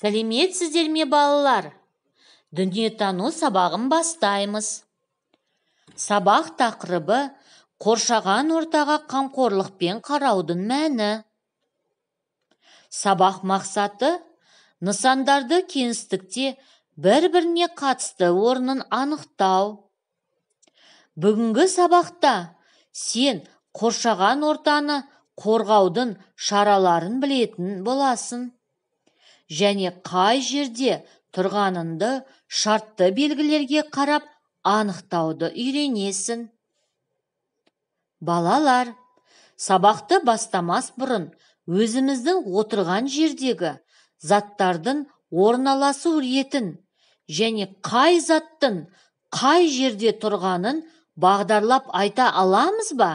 Сәлеметсіздер ме балалар? Дүниетану сабағын бастаймыз. Сабақ тақырыбы қоршаған ортаға қамқорлықпен қараудың мәні. Сабақ мақсаты нысандарды кеңістікте бір-біріне қатысты орнын анықтау. Бүгінгі сабақта сен қоршаған ортаны қорғаудың шараларын білетін боласың. Және қай жерде тұрғаныңды шартты белгілерге қарап анықтауды үйренесің. Балалар, сабақты бастамас бұрын өзіміздің отырған жердегі заттардың орналасу ретін және қай заттың қай жерде тұрғанын бағдарлап айта аламыз ба?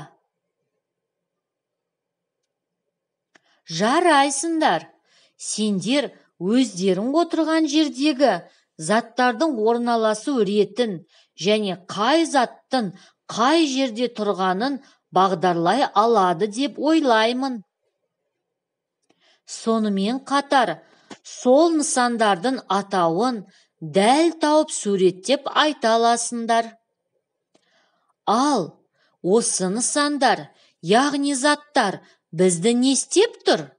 Жарайсыңдар. Сендер өздерің отырған жердегі заттардың орналасу ретін және қай заттың қай жерде тұрғанын бағдарлай алады деп ойлаймын. Сонымен қатар, сол нысандардың атауын дәл тауып суреттеп айта аласыңдар. Ал осы нысандар, яғни заттар бізді не істеп тұр?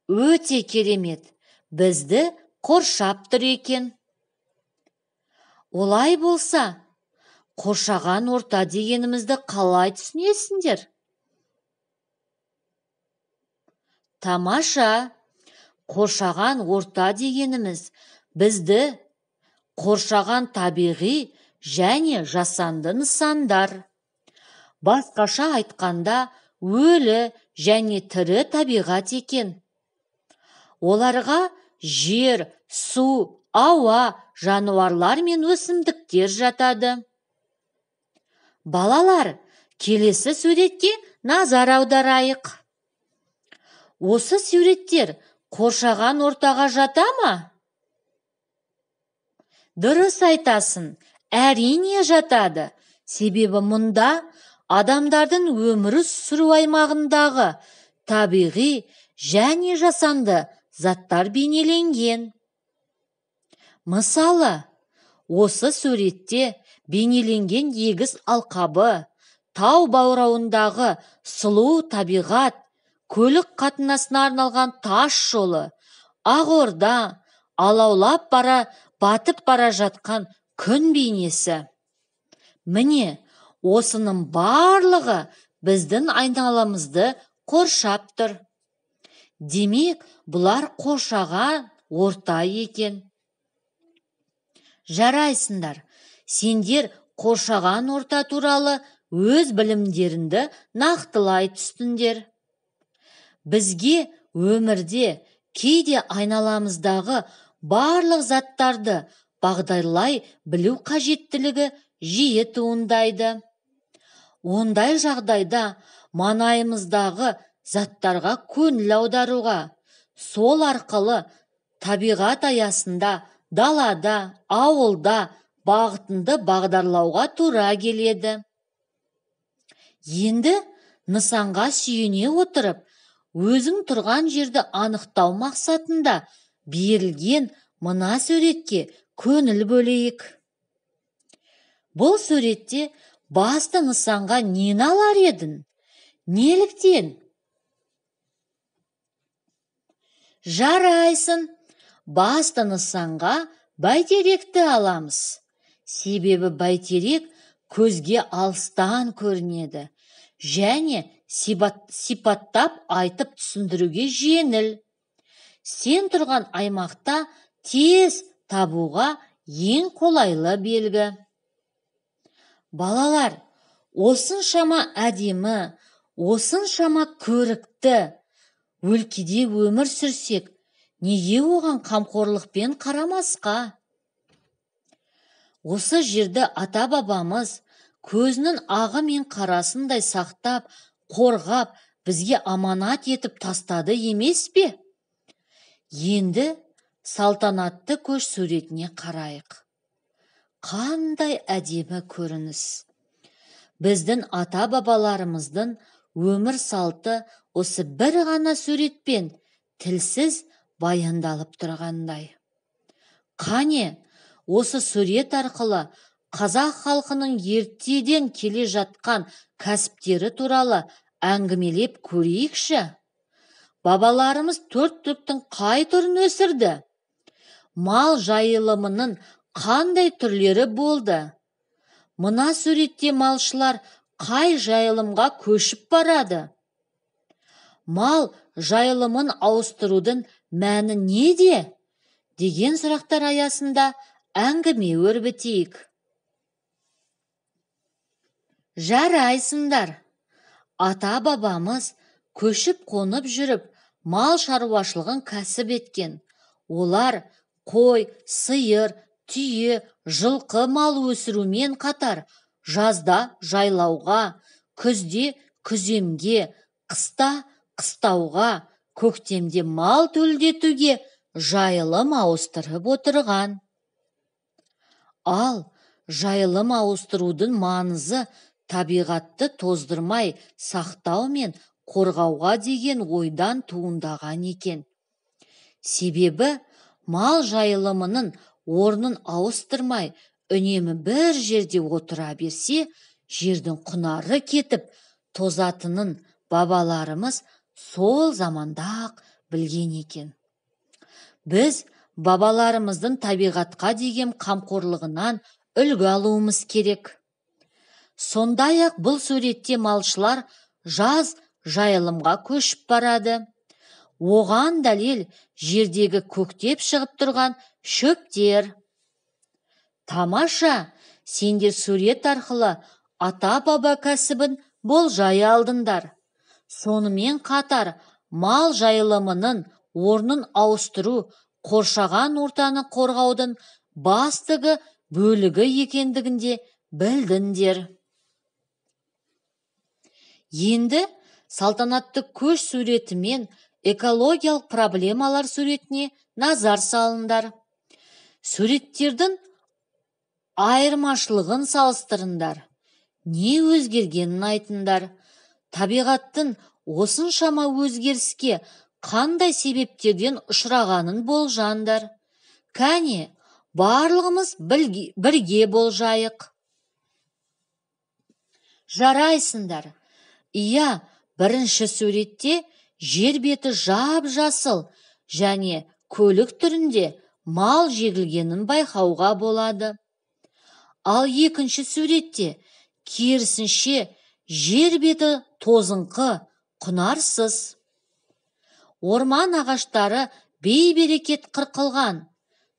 Өте керемет, бізді қоршап тұр екен. Олай болса, қоршаған орта дегенімізді қалай түсінесіңдер? Тамаша, қоршаған орта дегеніміз бізді қоршаған табиғи және жасанды нысандар. Басқаша айтқанда, өлі және тірі табиғат екен. Оларға жер, су, ауа, жануарлар мен өсімдіктер жатады. Балалар, келесі суретке назар аударайық. Осы суреттер қоршаған ортаға жата ма? Дұрыс айтасың, әрине жатады. Себебі мұнда адамдардың өмір сүру аймағындағы табиғи және жасанды заттар бейнеленген. Мысалы, осы суретте бейнеленген егіс алқабы, тау баурайындағы сұлу табиғат, көлік қатынасына арналған тас жолы, Ақорда, алаулап батып бара жатқан күн бейнесі. Міне, осының барлығы біздің айналамызды қоршап тұр. Демек, бұлар қоршаған орта екен. Жарайсыңдар, сендер қоршаған орта туралы өз білімдеріңді нақтылай түстіңдер. Бізге өмірде кейде айналамыздағы барлық заттарды бағдарлай білу қажеттілігі жиі туындайды. Ондай жағдайда маңайымыздағы заттарға көңіл аударуға, сол арқылы табиғат аясында, далада, ауылда бағытынды бағдарлауға тура келеді. Енді нысанға сүйене отырып, өзің тұрған жерді анықтау мақсатында берілген мына суретке көңіл бөлейік. Бұл суретте басты нысанға нені алар едің? Неліктен? Жарайсың, басты нысанға бәйтеректі аламыз. Себебі бәйтерек көзге алыстан көрінеді және сипаттап айтып түсіндіруге жеңіл. Сен тұрған аймақта тез табуға ең қолайлы белгі. Балалар, осыншама әдемі, осыншама көрікті өлкеде өмір сүрсек, неге оған қамқорлықпен қарамасқа? Осы жерді ата-бабамыз көзінің ағы мен қарасындай сақтап, қорғап, бізге аманат етіп тастады емес пе? Енді салтанатты көш суретіне қарайық. Қандай әдемі көрініс! Біздің ата-бабаларымыздың өмір салты осы бір ғана суретпен тілсіз баяндалып тұрғандай. Қане, осы сурет арқылы қазақ халқының ертеден келе жатқан кәсіптері туралы әңгімелеп көрейікші. Бабаларымыз төрт түліктің қай түрін өсірді? Мал жайылымының қандай түрлері болды? Мына суретте малшылар қай жайылымға көшіп барады? Мал жайылымын ауыстырудың мәні неде? Деген сұрақтар аясында әңгіме өрбітейік. Жарайсыңдар. Ата-бабамыз көшіп қонып жүріп, мал шаруашылығын кәсіп еткен. Олар қой, сиыр, түйе, жылқы мал өсірумен қатар, жазда жайлауға, күзде күземге, қыста қыстауға, көктемде мал төлдетуге жайылым ауыстырып отырған. Ал жайылым ауыстырудың маңызы табиғатты тоздырмай сақтау мен қорғауға деген ойдан туындаған екен. Себебі мал жайылымының орнын ауыстырмай үнемі бір жерде отыра берсе, жердің құнары кетіп тозатынын бабаларымыз сол заманда-ақ білген екен. Біз бабаларымыздың табиғатқа деген қамқорлығынан үлгі алуымыз керек. Сондай-ақ бұл суретте малшылар жаз жайылымға көшіп барады. Оған дәлел жердегі көктеп шығып тұрған шөптер. Тамаша, сендер сурет арқылы ата-баба кәсібін болжай алдыңдар. Сонымен қатар мал жайылымының орнын ауыстыру қоршаған ортаны қорғаудың бастығы бөлігі екендігінде білдіңдер. Енді салтанатты көш суреті мен экологиялық проблемалар суретіне назар салыңдар. Суреттердің айырмашылығын салыстырыңдар. Не өзгергенін айтыңдар. Табиғаттың осыншама өзгеріске қандай себептерден ұшырағанын болжаңдар. Кәне, барлығымыз бірге болжайық. Жарайсыңдар. Иә, бірінші суретте жер беті жап-жасыл және көлік түрінде мал жегілгенін байқауға болады. Ал екінші суретте керісінше жер беті тозыңқы, құнарсыз. Орман ағаштары бей-берекет қырқылған.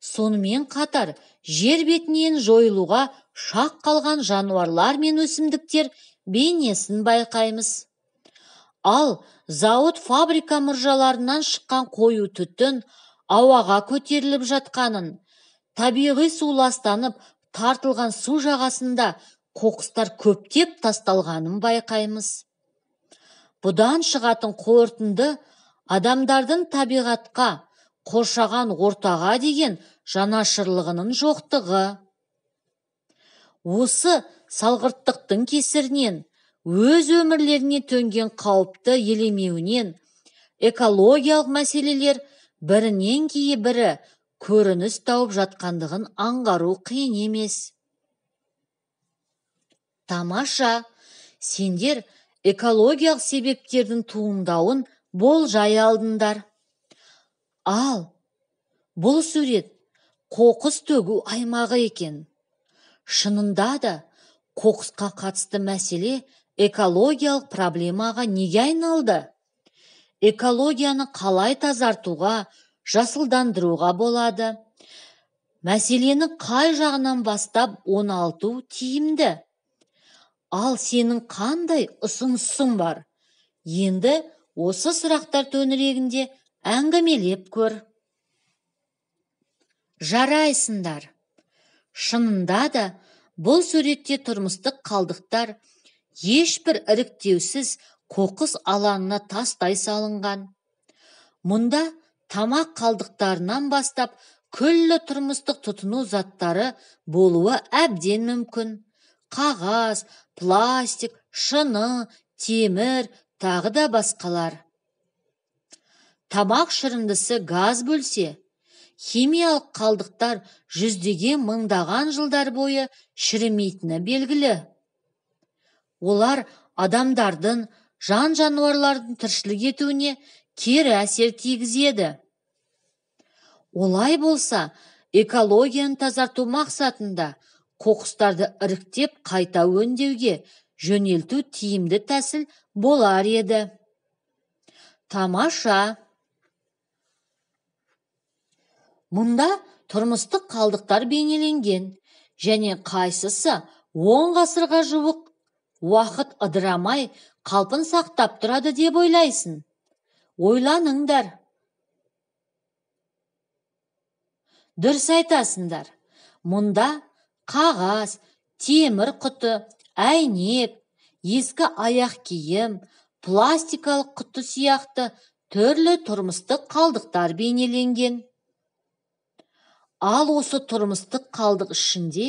Сонымен қатар жер бетінен жойылуға шақ қалған жануарлар мен өсімдіктер бейнесін байқаймыз. Ал зауыт фабрика мұржаларынан шыққан қою түтін ауаға көтеріліп жатқанын, табиғи су ластанып тартылған су жағасында қоқыстар көптеп тасталғанын байқаймыз. Бұдан шығатын қорытынды адамдардың табиғатқа, қоршаған ортаға деген жанашырлығының жоқтығы. Осы салғырттықтың кесірінен, өз өмірлеріне төнген қауіпті елемеуінен, экологиялық мәселелер бірінен кейін бірі көрініс тауып жатқандығын аңғару қиын емес. Тамаша, сендер экологиялық себептердің туындауын болжай алдыңдар. Ал бұл сурет қоқыс төгу аймағы екен. Шынында да қоқысқа қатысты мәселе экологиялық проблемаға неге айналды? Экологияны қалай тазартуға, жасылдандыруға болады? Мәселені қай жағынан бастап оңалту тиімді? Ал сенің қандай ұсынысың бар? Енді осы сұрақтар төңірегінде әңгімелеп көр. Жарайсыңдар. Шынында да бұл суретте тұрмыстық қалдықтар ешбір іріктеусіз қоқыс алаңына тастай салынған. Мұнда тамақ қалдықтарынан бастап күллі тұрмыстық тұтыну заттары болуы әбден мүмкін. Қағаз, пластик, шыны, темір, тағы да басқалар. тамақ шырындысы газ бөлсе, химиялық қалдықтар жүздеген мыңдаған жылдар бойы шірімейтіні белгілі. Олар адамдардың, жан-жануарлардың тіршілік етуіне кері әсер тигізеді. Олай болса, экологияны тазарту мақсатында қоқыстарды іріктеп қайта өңдеуге жөнелту тиімді тәсіл болар еді. Тамаша. Мұнда тұрмыстық қалдықтар бейнеленген, және қайсысы 10 ғасырға жуық уақыт ыдырамай қалпын сақтап тұрады деп ойлайсың? Ойланыңдар. Дұрыс айтасыңдар. Мұнда қағаз, темір құты, әйнек, ескі аяқ киім, пластикалық құты сияқты түрлі тұрмыстық қалдықтар бейнеленген. Ал осы тұрмыстық қалдық ішінде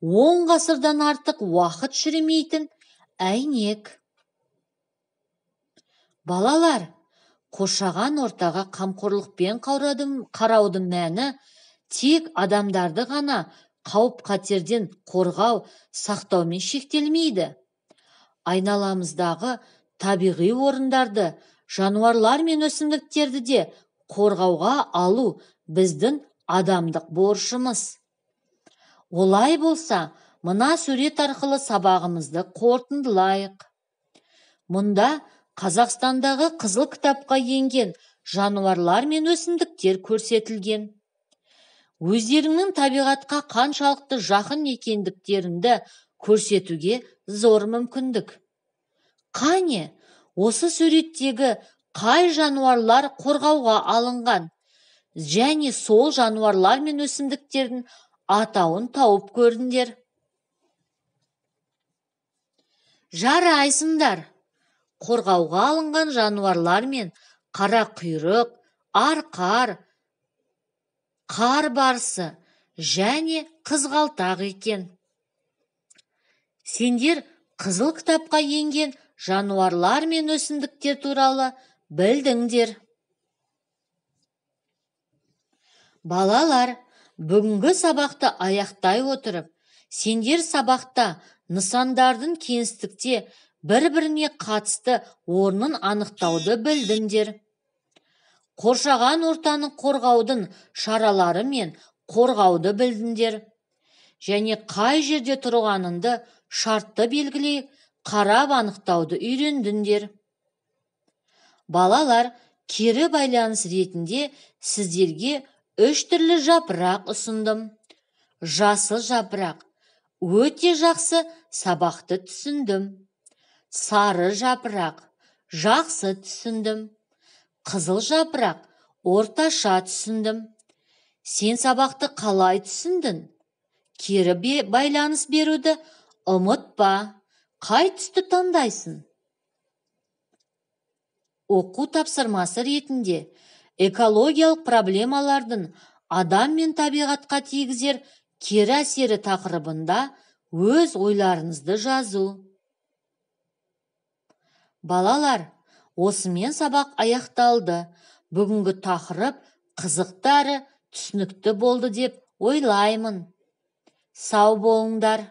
10 ғасырдан артық уақыт шірімейтін әйнек. Балалар, қоршаған ортаға қамқорлықпен қараудың мәні тек адамдарды ғана қауіп-қатерден қорғау, сақтаумен шектелмейді. Айналамыздағы табиғи орындарды, жануарлар мен өсімдіктерді де қорғауға алу біздің адамдық борышымыз. Олай болса, мына сурет арқылы сабағымызды қорытындылайық. Мұнда Қазақстандағы қызыл кітапқа енген жануарлар мен өсімдіктер көрсетілген. Өздеріңнің табиғатқа қаншалықты жақын екендіктеріңді көрсетуге зор мүмкіндік. Қане, осы суреттегі қай жануарлар қорғауға алынған, және сол жануарлар мен өсімдіктердің атауын тауып көрдіңдер. Жарайсыңдар. Қорғауға алынған жануарлар мен қара құйрық, арқар, қар барысы және қызғалтақ екен. Сендер қызыл кітапқа енген жануарлар мен өсімдіктер туралы білдіңдер. Балалар, бүгінгі сабақты аяқтай отырып, сендер сабақта нысандардың кеңістікте бір-біріне қатысты орнын анықтауды білдіңдер. Қоршаған ортаны қорғаудың шаралары мен қорғауды білдіңдер. Және қай жерде тұрғаныңды шартты белгілей қарап анықтауды үйрендіңдер. Балалар, кері байланыс ретінде сіздерге 3 түрлі жапырақ ұсындым. Жасыл жапырақ. Өте жақсы, сабақты түсіндім. Сары жапырақ. Жақсы түсіндім. Қызыл жапырақ. Орташа түсіндім. Сен сабақты қалай түсіндің? Кері байланыс беруді ұмытпа. Қай түсті таңдайсың? Оқу тапсырмасы ретінде экологиялық проблемалардың адам мен табиғатқа тигізер кері әсері тақырыбында өз ойларыңызды жазу. Балалар, осымен сабақ аяқталды. Бүгінгі тақырып қызықты әрі түсінікті болды деп ойлаймын. Сау болыңдар.